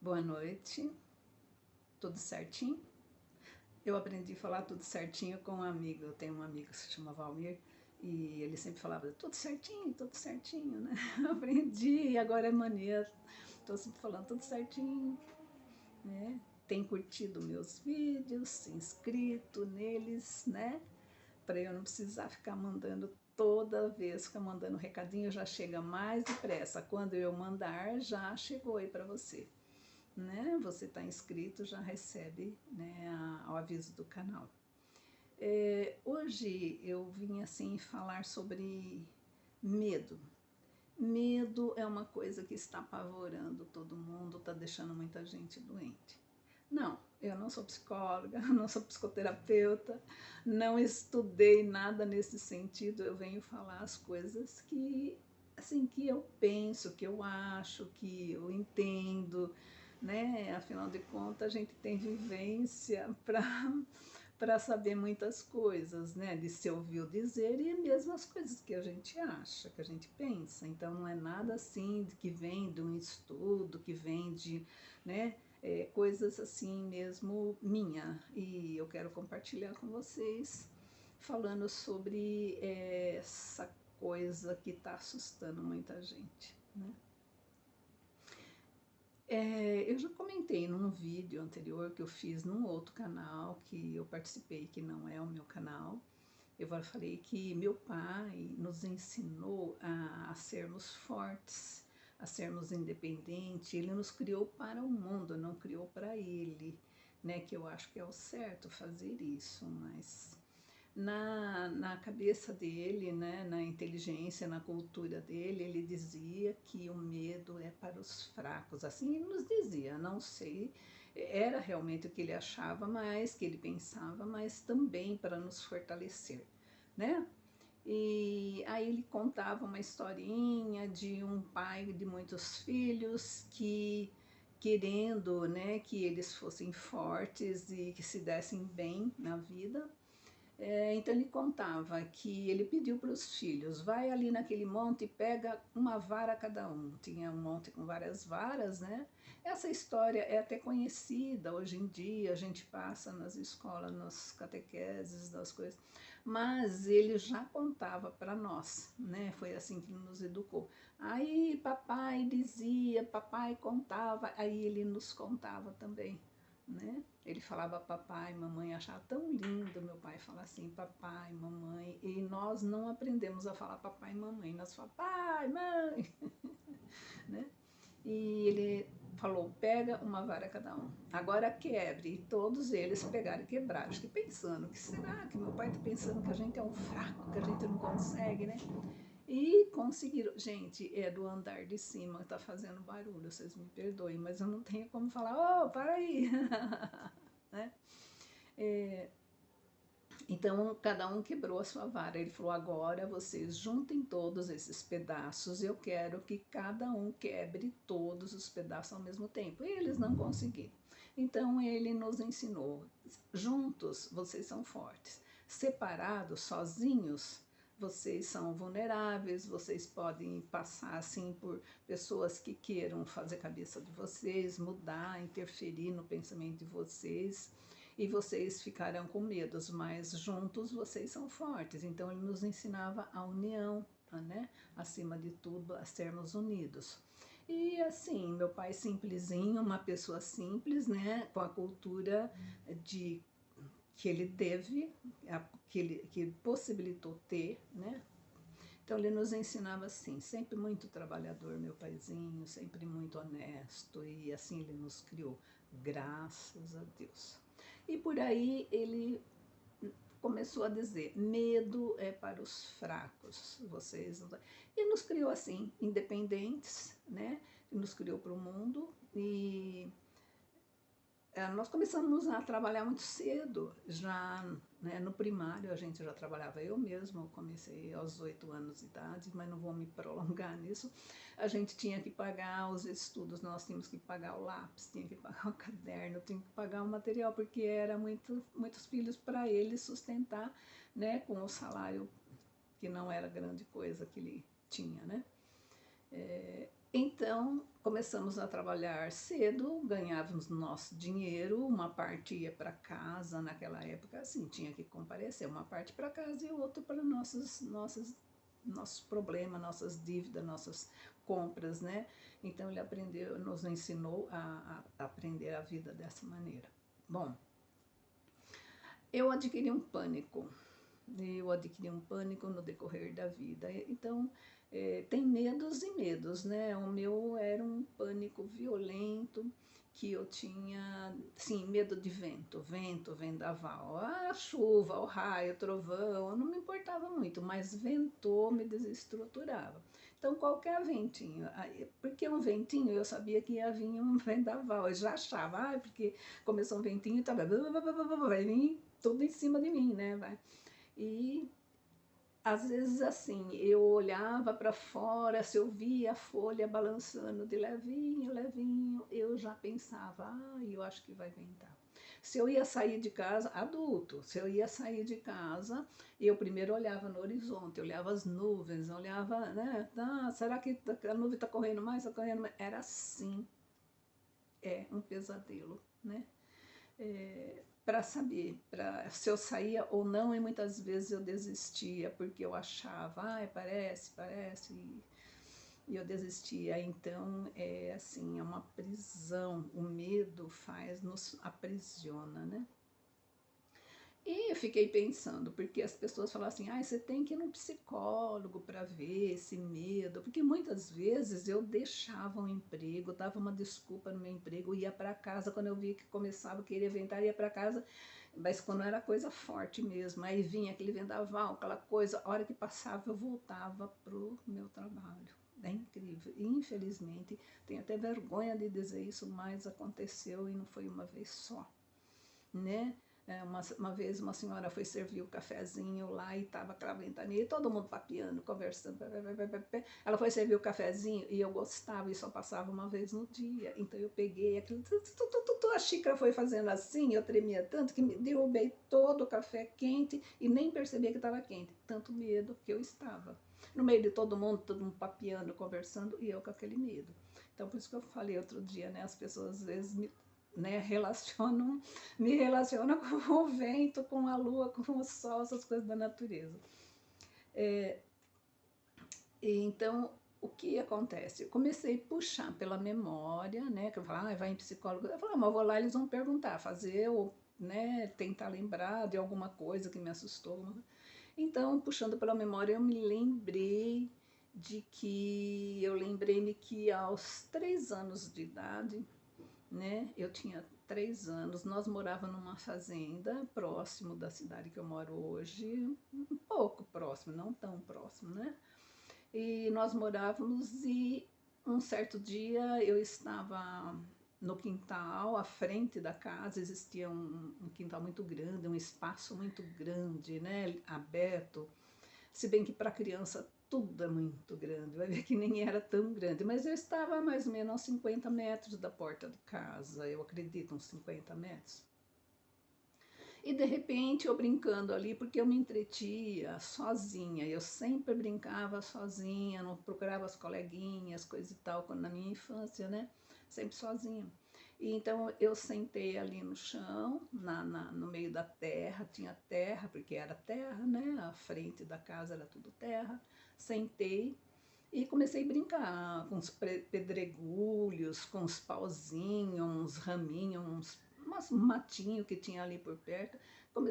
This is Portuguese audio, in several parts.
Boa noite, tudo certinho? Eu aprendi a falar tudo certinho com um amigo. Eu tenho um amigo que se chama Valmir e ele sempre falava tudo certinho, né? Eu aprendi e agora é mania. Estou sempre falando tudo certinho, né? Tem curtido meus vídeos, se inscrito neles, né? Para eu não precisar ficar mandando toda vez, ficar mandando recadinho, já chega mais depressa. Quando eu mandar, já chegou aí para você. Né? Você está inscrito, já recebe, né, o aviso do canal. Hoje eu vim assim falar sobre medo. Medo é uma coisa que está apavorando todo mundo, está deixando muita gente doente. Não, eu não sou psicóloga, não sou psicoterapeuta, não estudei nada nesse sentido. Eu venho falar as coisas que assim que eu penso, que eu acho, que eu entendo, né? Afinal de contas, a gente tem vivência para saber muitas coisas, né? De se ouviu dizer e mesmo as coisas que a gente acha, que a gente pensa. Então, não é nada assim que vem de um estudo, que vem de, né? Coisas assim mesmo minha. E eu quero compartilhar com vocês falando sobre essa coisa que está assustando muita gente, né? Eu já comentei num vídeo anterior que eu fiz num outro canal que eu participei, que não é o meu canal. Eu falei que meu pai nos ensinou a sermos fortes, a sermos independentes. Ele nos criou para o mundo, não criou para ele, né? Que eu acho que é o certo fazer isso, mas na cabeça dele, né, na inteligência, na cultura dele, ele dizia que o medo é para os fracos. Assim ele nos dizia, não sei, era realmente o que ele achava, mas que ele pensava, mas também para nos fortalecer, né? E aí ele contava uma historinha de um pai de muitos filhos que querendo, né, que eles fossem fortes e que se dessem bem na vida, então ele contava que ele pediu para os filhos, vai ali naquele monte e pega uma vara cada um. Tinha um monte com várias varas, né? Essa história é até conhecida hoje em dia, a gente passa nas escolas, nas catequeses, das coisas, mas ele já contava para nós, né? Foi assim que ele nos educou. Aí papai dizia, papai contava, aí ele nos contava também, né? Ele falava papai, mamãe, achava tão lindo meu pai falar assim, papai, mamãe, e nós não aprendemos a falar papai e mamãe, nós falamos pai, mãe, né? E ele falou, pega uma vara cada um, agora quebre, e todos eles pegaram e quebraram, acho que pensando, que será que meu pai está pensando que a gente é um fraco, que a gente não consegue, né? E conseguiram. Gente, é do andar de cima, tá fazendo barulho, vocês me perdoem, mas eu não tenho como falar, ô, para aí, né? É, então, cada um quebrou a sua vara. Ele falou, agora vocês juntem todos esses pedaços, eu quero que cada um quebre todos os pedaços ao mesmo tempo. E eles não conseguiram. Então, ele nos ensinou, juntos vocês são fortes, separados, sozinhos, vocês são vulneráveis, vocês podem passar assim por pessoas que queiram fazer a cabeça de vocês, mudar, interferir no pensamento de vocês, e vocês ficarão com medos, mas juntos vocês são fortes. Então ele nos ensinava a união, né? Acima de tudo, a sermos unidos. E assim, meu pai simplesinho, uma pessoa simples, né? Com a cultura de que ele teve, que possibilitou ter, né? Então ele nos ensinava assim, sempre muito trabalhador, meu paizinho, sempre muito honesto, e assim ele nos criou, graças a Deus. E por aí ele começou a dizer, medo é para os fracos, vocês... E nos criou assim, independentes, né? Nos criou para o mundo e nós começamos a trabalhar muito cedo, já, né, no primário a gente já trabalhava, eu mesma comecei aos 8 anos de idade, mas não vou me prolongar nisso. A gente tinha que pagar os estudos, nós tínhamos que pagar o lápis, tinha que pagar o caderno, tinha que pagar o material, porque era muitos filhos para ele sustentar, né, com o salário que não era grande coisa que ele tinha, né? Então, começamos a trabalhar cedo, ganhávamos nosso dinheiro, uma parte ia para casa, naquela época, assim, tinha que comparecer, uma parte para casa e outra para nossos problemas, nossas dívidas, nossas compras, né? Então, ele aprendeu, nos ensinou a aprender a vida dessa maneira. Bom, eu adquiri um pânico. Eu adquiri um pânico no decorrer da vida. Então, tem medos e medos, né? O meu era um pânico violento, que eu tinha, sim, medo de vento, vendaval, a chuva, o raio, o trovão, eu não me importava muito, mas ventou, me desestruturava. Então, qualquer ventinho, porque um ventinho eu sabia que ia vir um vendaval, eu já achava, porque começou um ventinho e tava, vai vir tudo em cima de mim, né? Vai. E às vezes assim, eu olhava para fora, se eu via a folha balançando de levinho, levinho, eu já pensava, eu acho que vai ventar. Se eu ia sair de casa, adulto, se eu ia sair de casa, eu primeiro olhava no horizonte, olhava as nuvens, olhava, né, será que a nuvem está correndo mais, está correndo mais? Era assim, um pesadelo, né? Para saber se eu saía ou não, e muitas vezes eu desistia, porque eu achava, parece, e eu desistia. Então, assim, é uma prisão, o medo nos aprisiona, né? E eu fiquei pensando, porque as pessoas falam assim, você tem que ir num psicólogo para ver esse medo, porque muitas vezes eu deixava um emprego, dava uma desculpa no meu emprego, ia para casa, quando eu via que começava a querer ventar, ia para casa, mas quando era coisa forte mesmo, aí vinha aquele vendaval, aquela coisa, a hora que passava eu voltava pro meu trabalho. É incrível. E, infelizmente, tenho até vergonha de dizer isso, mas aconteceu e não foi uma vez só, né? Uma vez uma senhora foi servir o cafezinho lá e estava aquela ventania, e todo mundo papiando, conversando. Ela foi servir o cafezinho e eu gostava e só passava uma vez no dia. Então eu peguei aquilo, a xícara foi fazendo assim, eu tremia tanto que me derrubei todo o café quente e nem percebia que estava quente. Tanto medo que eu estava. No meio de todo mundo papiando, conversando e eu com aquele medo. Então por isso que eu falei outro dia, né? As pessoas às vezes me relacionam com o vento, com a lua, com o sol, essas coisas da natureza. Então, o que acontece? Eu comecei a puxar pela memória, né? Que eu falava, vai em psicólogo. Eu falava, mas vou lá, eles vão perguntar, fazer, né? Tentar lembrar de alguma coisa que me assustou. Então, puxando pela memória, eu me lembrei eu lembrei-me que aos 3 anos de idade, né? Eu tinha 3 anos, nós morávamos numa fazenda próximo da cidade que eu moro hoje, um pouco próximo, não tão próximo, né? E nós morávamos e um certo dia eu estava no quintal, à frente da casa, existia um quintal muito grande, um espaço muito grande, né? Aberto, se bem que para criança tudo é muito grande, vai ver que nem era tão grande, mas eu estava a mais ou menos uns 50 metros da porta de casa, eu acredito, uns 50 metros. E de repente eu brincando ali, porque eu me entretia sozinha, eu sempre brincava sozinha, não procurava as coleguinhas, coisa e tal, quando na minha infância, né? Sempre sozinha. E então eu sentei ali no chão, no meio da terra, tinha terra, porque era terra, né? A frente da casa era tudo terra. Sentei e comecei a brincar com os pedregulhos, com os pauzinhos, uns raminhos, um matinho que tinha ali por perto.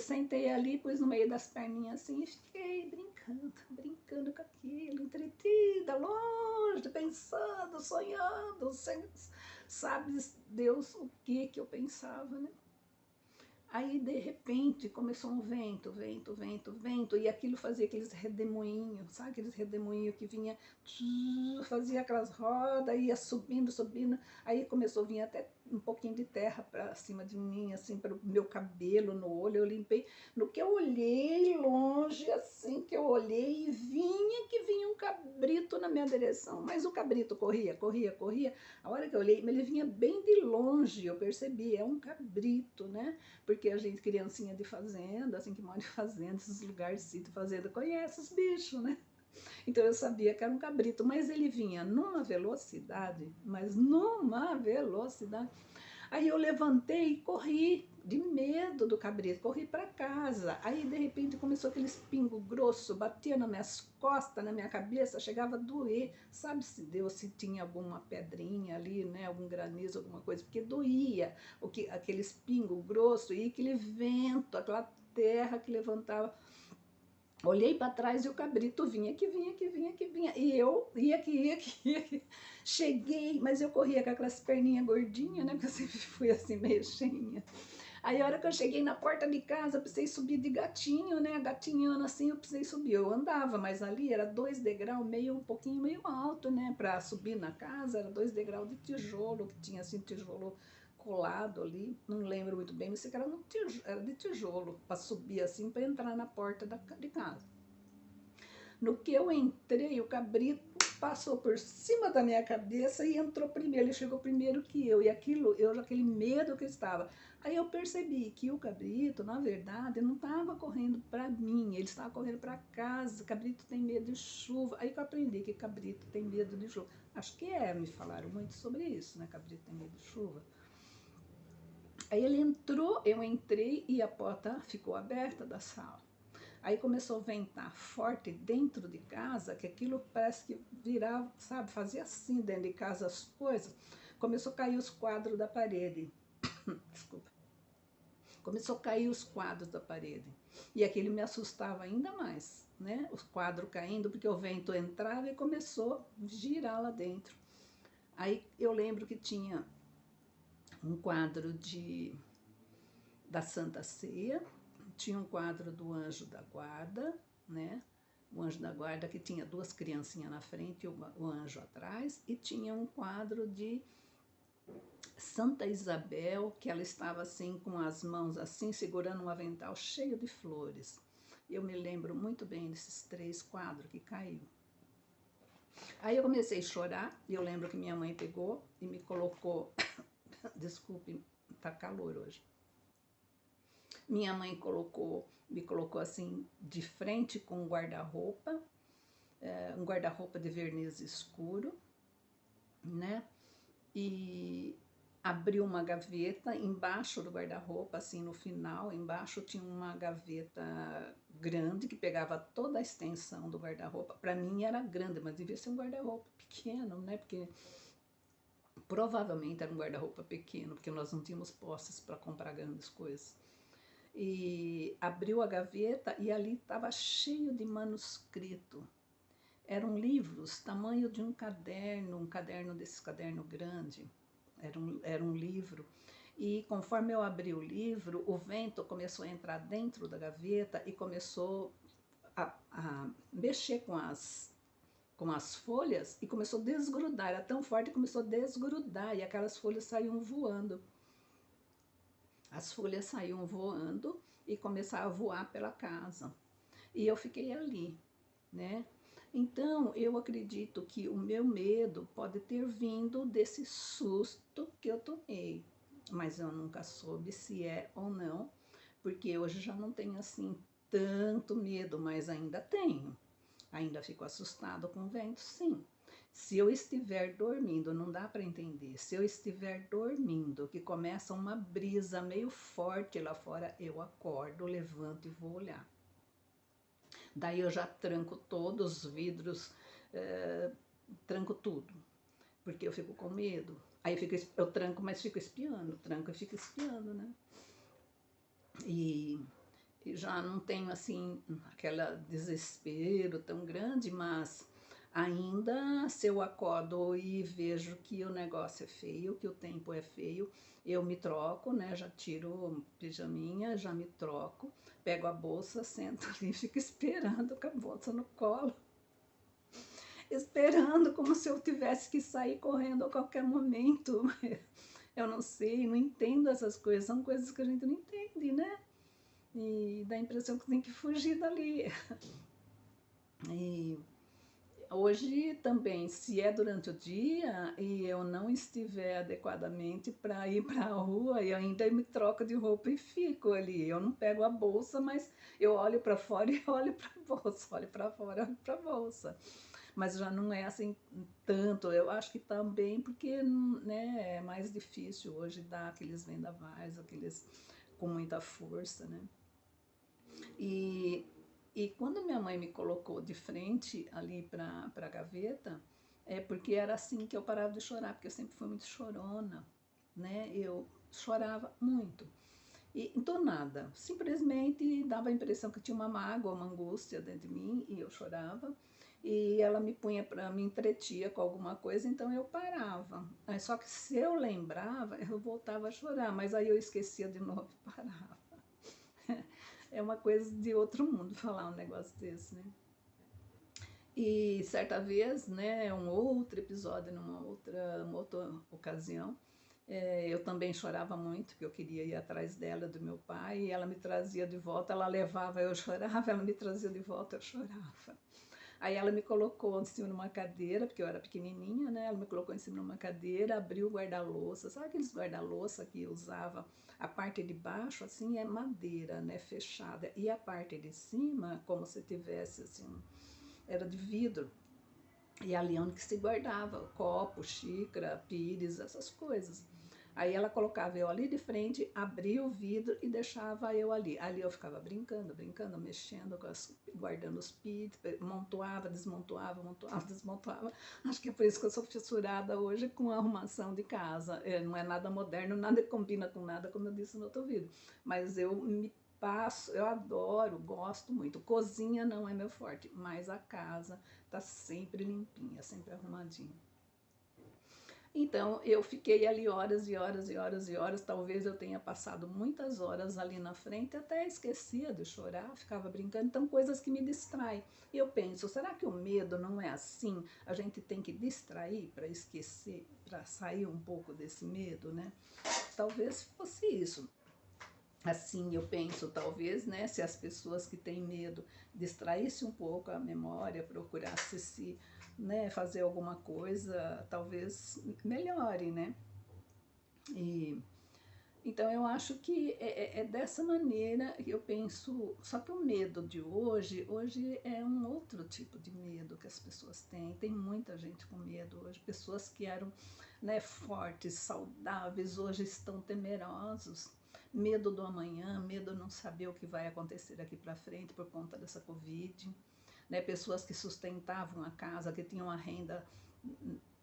Sentei ali, pus no meio das perninhas assim e fiquei brincando com aquilo, entretida, longe, pensando, sonhando, sem, sabe Deus o que eu pensava, né? Aí, de repente, começou um vento, e aquilo fazia aqueles redemoinhos, sabe? Aqueles redemoinhos que vinha, fazia aquelas rodas, ia subindo, aí começou a vir até um pouquinho de terra para cima de mim, assim, para o meu cabelo, no olho, eu limpei. No que eu olhei longe, assim, que eu olhei, e vinha um cabrito na minha direção, mas o cabrito corria, a hora que eu olhei, ele vinha bem de longe, eu percebi, é um cabrito, né? Porque a gente, criancinha de fazenda, assim que mora em fazenda, esses lugares de sítio, fazenda, conhece os bichos, né? Então eu sabia que era um cabrito, mas ele vinha numa velocidade, mas numa velocidade. Aí eu levantei e corri de medo do cabrito, corri para casa. Aí de repente começou aquele espingo grosso, batia nas minhas costas, na minha cabeça, chegava a doer. Sabe se Deus se tinha alguma pedrinha ali, né, algum granizo, alguma coisa, porque doía, aquele espingo grosso e aquele vento, aquela terra que levantava. Olhei para trás e o cabrito vinha, que vinha, que vinha, que vinha. E eu ia que ia, que ia, que... Cheguei, mas eu corria com aquelas perninhas gordinhas, né? Porque eu sempre fui assim, meio cheinha. Aí a hora que eu cheguei na porta de casa, eu precisei subir de gatinho, né? Gatinhando assim, eu precisei subir. Eu andava, mas ali era 2 degraus, meio, um pouquinho meio alto, né? Para subir na casa, era 2 degraus de tijolo, que tinha assim, tijolo colado ali, não lembro muito bem, mas sei que era, era de tijolo, para subir assim, para entrar na porta de casa. No que eu entrei, o cabrito passou por cima da minha cabeça e entrou primeiro, ele chegou primeiro que eu, e aquilo, aquele medo que eu estava. Aí eu percebi que o cabrito, na verdade, não estava correndo para mim, ele estava correndo para casa. Cabrito tem medo de chuva. Aí que eu aprendi que cabrito tem medo de chuva. Acho que me falaram muito sobre isso, né? Cabrito tem medo de chuva. Aí ele entrou, eu entrei e a porta ficou aberta da sala. Aí começou a ventar forte dentro de casa, que aquilo parece que virava, sabe, fazia assim dentro de casa as coisas. Começou a cair os quadros da parede. Desculpa. Começou a cair os quadros da parede. E aquilo me assustava ainda mais, né? Os quadros caindo, porque o vento entrava e começou a girar lá dentro. Aí eu lembro que tinha um quadro da Santa Ceia, tinha um quadro do Anjo da Guarda, né? O Anjo da Guarda que tinha 2 criancinhas na frente e o anjo atrás, e tinha um quadro de Santa Isabel, que ela estava assim com as mãos assim, segurando um avental cheio de flores. Eu me lembro muito bem desses 3 quadros que caiu. Aí eu comecei a chorar, e eu lembro que minha mãe pegou e me colocou, desculpe, tá calor hoje. Minha mãe me colocou assim de frente com um guarda-roupa de verniz escuro, né? E abriu uma gaveta embaixo do guarda-roupa, assim no final, embaixo tinha uma gaveta grande que pegava toda a extensão do guarda-roupa. Para mim era grande, mas devia ser um guarda-roupa pequeno, né? Porque provavelmente era um guarda-roupa pequeno, porque nós não tínhamos posses para comprar grandes coisas. E abriu a gaveta e ali estava cheio de manuscrito. Eram livros, tamanho de um caderno desses caderno grande. Era um livro. E conforme eu abri o livro, o vento começou a entrar dentro da gaveta e começou a mexer com as folhas e começou a desgrudar. Era tão forte que começou a desgrudar e aquelas folhas saíam voando. As folhas saíam voando e começavam a voar pela casa. E eu fiquei ali, né? Então, eu acredito que o meu medo pode ter vindo desse susto que eu tomei. Mas eu nunca soube se é ou não, porque hoje já não tenho assim tanto medo, mas ainda tenho. Ainda fico assustado com o vento, sim. Se eu estiver dormindo, não dá para entender. Se eu estiver dormindo, que começa uma brisa meio forte lá fora, eu acordo, levanto e vou olhar. Daí eu já tranco todos os vidros, tranco tudo, porque eu fico com medo. Aí eu tranco, mas fico espiando, tranco e fico espiando, né? E já não tenho assim aquele desespero tão grande, mas ainda se eu acordo e vejo que o negócio é feio, que o tempo é feio, eu me troco, né? Já tiro pijaminha, já me troco, pego a bolsa, sento ali e fico esperando com a bolsa no colo, esperando como se eu tivesse que sair correndo a qualquer momento. Eu não sei, não entendo essas coisas, são coisas que a gente não entende, né? E dá a impressão que tem que fugir dali. E Hoje também, se é durante o dia e eu não estiver adequadamente para ir para a rua, eu ainda me troco de roupa e fico ali. Eu não pego a bolsa, mas eu olho para fora e olho para a bolsa, olho para fora, olho para a bolsa. Mas já não é assim tanto. Eu acho que também porque, né, é mais difícil hoje dar aqueles vendavais, aqueles com muita força, né? E, e quando minha mãe me colocou de frente ali para a gaveta, é porque era assim que eu parava de chorar, porque eu sempre fui muito chorona, né? Eu chorava muito. E do nada, simplesmente dava a impressão que tinha uma mágoa, uma angústia dentro de mim e eu chorava. E ela me punha para me entretia com alguma coisa, então eu parava. Aí, só que se eu lembrava, eu voltava a chorar, mas aí eu esquecia de novo e parava. É uma coisa de outro mundo falar um negócio desse, né? E certa vez, né, um outro episódio, uma outra ocasião, eu também chorava muito, porque eu queria ir atrás dela, do meu pai, e ela me trazia de volta, ela levava, eu chorava, ela me trazia de volta, eu chorava. Aí ela me colocou em cima de uma cadeira, porque eu era pequenininha, né? Ela me colocou em cima de uma cadeira, abriu o guarda-louça. Sabe aqueles guarda-louça que usava? A parte de baixo, assim, é madeira, né? Fechada. E a parte de cima, como se tivesse, assim, era de vidro. E ali é onde que se guardava copo, xícara, pires, essas coisas. Aí ela colocava eu ali de frente, abria o vidro e deixava eu ali. Ali eu ficava brincando, brincando, mexendo, guardando os pires, montoava, desmontoava, montoava, desmontoava. Acho que é por isso que eu sou fissurada hoje com a arrumação de casa. Não é nada moderno, nada combina com nada, como eu disse no outro vídeo. Mas eu me passo, eu adoro, gosto muito. Cozinha não é meu forte, mas a casa tá sempre limpinha, sempre arrumadinha. Então eu fiquei ali horas e horas e horas e horas, talvez eu tenha passado muitas horas ali na frente, até esquecia de chorar, ficava brincando, então coisas que me distraem. E eu penso, será que o medo não é assim? A gente tem que distrair para esquecer, para sair um pouco desse medo, né? Talvez fosse isso. Assim, eu penso, talvez, né, se as pessoas que têm medo distraíssem um pouco a memória, procurasse se, né, fazer alguma coisa, talvez melhore, né? E, então, eu acho que é dessa maneira que eu penso. Só que o medo de hoje é um outro tipo de medo que as pessoas têm. Tem muita gente com medo hoje. Pessoas que eram, né, fortes, saudáveis, hoje estão temerosos. Medo do amanhã, medo de não saber o que vai acontecer daqui para frente por conta dessa Covid. Né, pessoas que sustentavam a casa, que tinham uma renda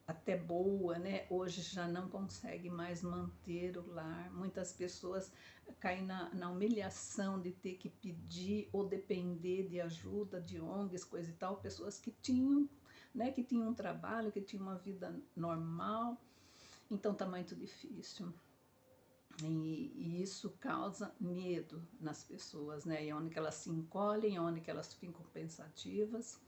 até boa, né? Hoje já não consegue mais manter o lar. Muitas pessoas caem na humilhação de ter que pedir ou depender de ajuda de ONGs, coisa e tal, pessoas que tinham, né, que tinham um trabalho, que tinham uma vida normal. Então tá muito difícil. E isso causa medo nas pessoas, né? E onde elas se encolhem, onde elas ficam pensativas.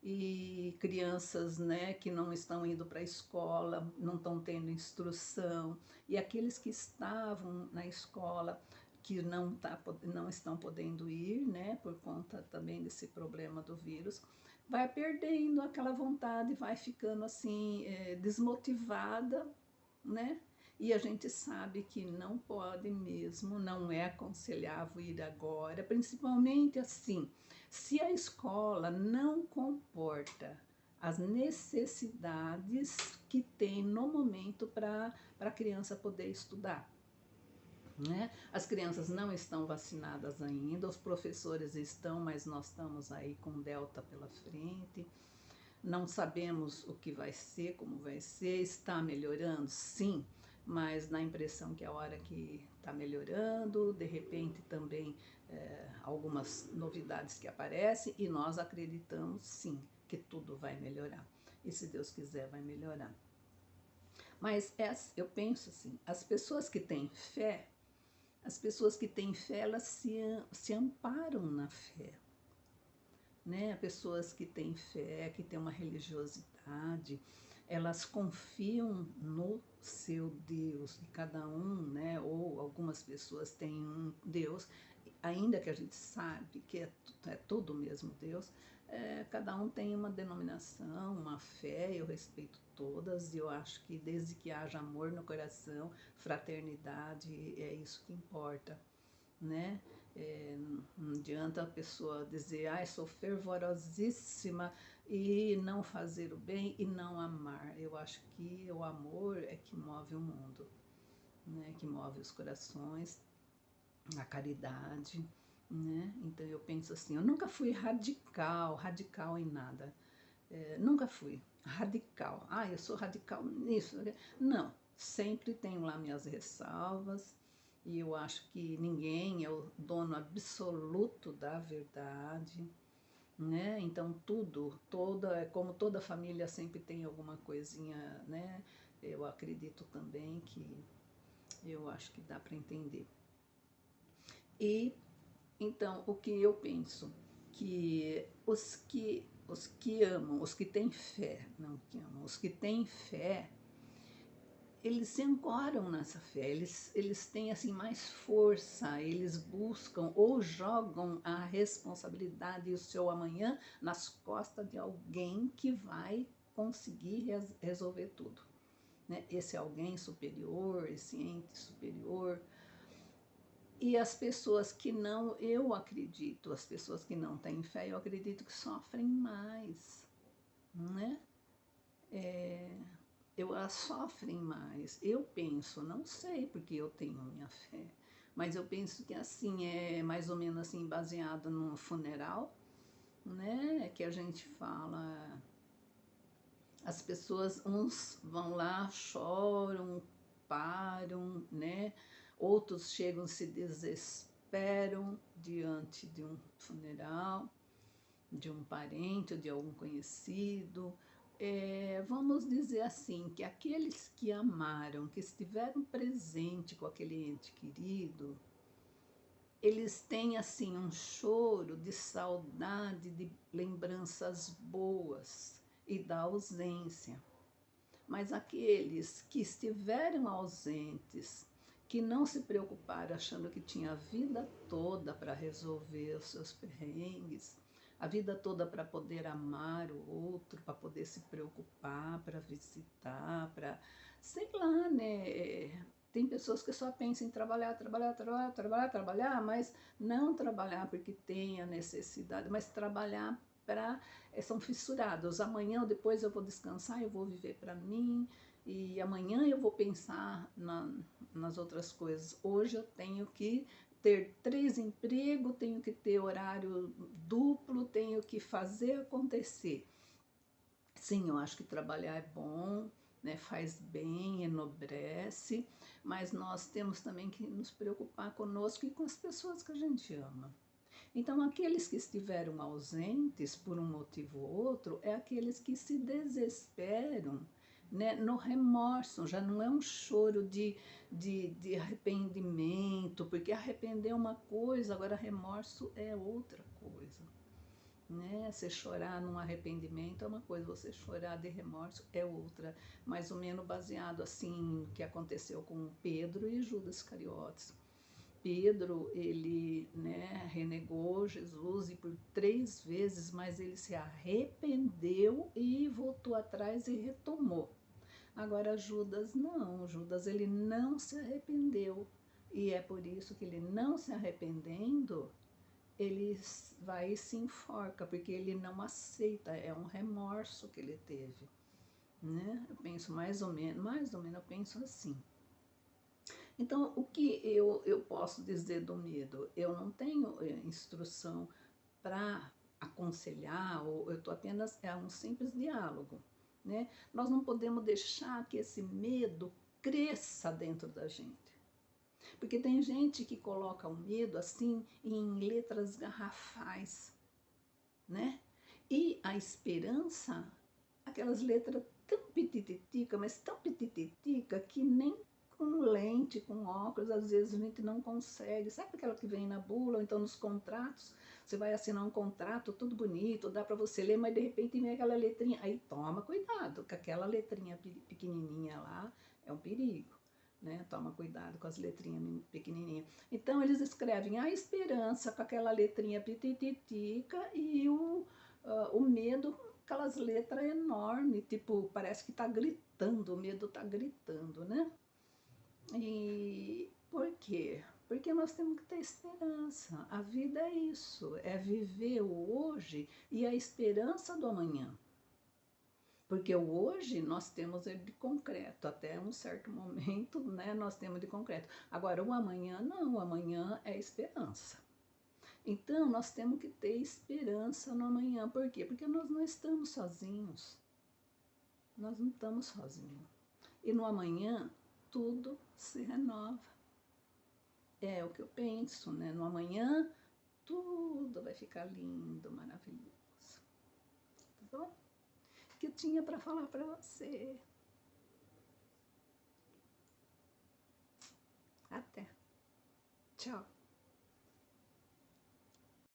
E crianças, né, que não estão indo para a escola, não estão tendo instrução, e aqueles que estavam na escola que não estão podendo ir, né, por conta também desse problema do vírus, vai perdendo aquela vontade, vai ficando assim, desmotivada, né? E a gente sabe que não pode mesmo, não é aconselhável ir agora, principalmente assim, se a escola não comporta as necessidades que tem no momento para a criança poder estudar. Né? As crianças não estão vacinadas ainda, os professores estão, mas nós estamos aí com Delta pela frente. Não sabemos o que vai ser, como vai ser, está melhorando? Sim, mas na impressão que a hora que está melhorando, de repente também algumas novidades que aparecem e nós acreditamos sim que tudo vai melhorar. E se Deus quiser, vai melhorar. Mas eu penso assim, as pessoas que têm fé, elas se amparam na fé. Né? Pessoas que têm fé, que têm uma religiosidade, elas confiam no seu Deus, e cada um, né, ou algumas pessoas têm um Deus, ainda que a gente sabe que é todo o mesmo Deus, cada um tem uma denominação, uma fé, eu respeito todas, e eu acho que desde que haja amor no coração, fraternidade, é isso que importa, né? Não adianta a pessoa dizer, sou fervorosíssima e não fazer o bem e não amar. Eu acho que o amor é que move o mundo, né? Que move os corações, a caridade, né? Então eu penso assim, eu nunca fui radical em nada. Nunca fui radical. Eu sou radical nisso. Não, sempre tenho lá minhas ressalvas e eu acho que ninguém é o dono absoluto da verdade, né? Então como toda família sempre tem alguma coisinha, né? Eu acredito também que eu acho que dá para entender. E então, o que eu penso? Que os que amam, os que têm fé, não que amam, os que têm fé, eles se ancoram nessa fé, eles têm assim mais força, eles buscam ou jogam a responsabilidade e o seu amanhã nas costas de alguém que vai conseguir resolver tudo, né? Esse alguém superior, esse ente superior. E as pessoas que não, eu acredito, as pessoas que não têm fé, eu acredito que sofrem mais, né? Elas sofrem mais. Eu penso, não sei porque eu tenho minha fé, mas eu penso que assim, é mais ou menos assim, baseado no funeral, né? Que a gente fala, as pessoas, uns vão lá, choram, param, né? Outros chegam, se desesperam diante de um funeral, de um parente ou de algum conhecido. Vamos dizer assim, que aqueles que amaram, que estiveram presentes com aquele ente querido, eles têm assim um choro de saudade, de lembranças boas e da ausência. Mas aqueles que estiveram ausentes, que não se preocuparam achando que tinha a vida toda para resolver os seus perrengues, a vida toda para poder amar o outro, para poder se preocupar, para visitar, para, sei lá, né? Tem pessoas que só pensam em trabalhar, mas não trabalhar porque tem a necessidade, mas trabalhar para são fissurados. Amanhã ou depois eu vou descansar, eu vou viver para mim e amanhã eu vou pensar nas outras coisas. Hoje eu tenho que ter 3 empregos, tenho que ter horário duplo, tenho que fazer acontecer. Sim, eu acho que trabalhar é bom, né, faz bem, enobrece, mas nós temos também que nos preocupar conosco e com as pessoas que a gente ama. Então, aqueles que estiveram ausentes por um motivo ou outro, é aqueles que se desesperam, né, no remorso, já não é um choro de arrependimento, porque arrepender é uma coisa, agora remorso é outra coisa. Né? Você chorar num arrependimento é uma coisa, você chorar de remorso é outra, mais ou menos baseado assim no que aconteceu com Pedro e Judas Iscariotes. Pedro, ele, né, renegou Jesus e por 3 vezes, mas ele se arrependeu e voltou atrás e retomou. Agora Judas não, Judas ele não se arrependeu e é por isso que ele não se arrependendo, ele vai e se enforca, porque ele não aceita, é um remorso que ele teve, né? Eu penso mais ou menos eu penso assim. Então, o que eu posso dizer do medo? Eu não tenho instrução para aconselhar, ou eu estou apenas, é um simples diálogo, né? Nós não podemos deixar que esse medo cresça dentro da gente. Porque tem gente que coloca o medo assim em letras garrafais, né? E a esperança, aquelas letras tão pitititica, mas tão pitititica que nem com lente, com óculos, às vezes a gente não consegue. Sabe aquela que vem na bula ou então nos contratos? Você vai assinar um contrato tudo bonito, dá para você ler, mas de repente vem aquela letrinha. Aí toma cuidado, que aquela letrinha pequenininha lá é um perigo. Né? Toma cuidado com as letrinhas pequenininhas. Então eles escrevem a esperança com aquela letrinha pitititica e o medo, aquelas letras enormes, tipo, parece que tá gritando, o medo tá gritando, né? E por quê? Porque nós temos que ter esperança. A vida é isso, é viver o hoje e a esperança do amanhã. Porque o hoje nós temos ele de concreto, até um certo momento, né, nós temos de concreto. Agora, o amanhã não, o amanhã é esperança. Então, nós temos que ter esperança no amanhã. Por quê? Porque nós não estamos sozinhos. Nós não estamos sozinhos. E no amanhã, tudo se renova. É o que eu penso, né? No amanhã, tudo vai ficar lindo, maravilhoso. Tá bom? O que eu tinha para falar para você. Até. Tchau.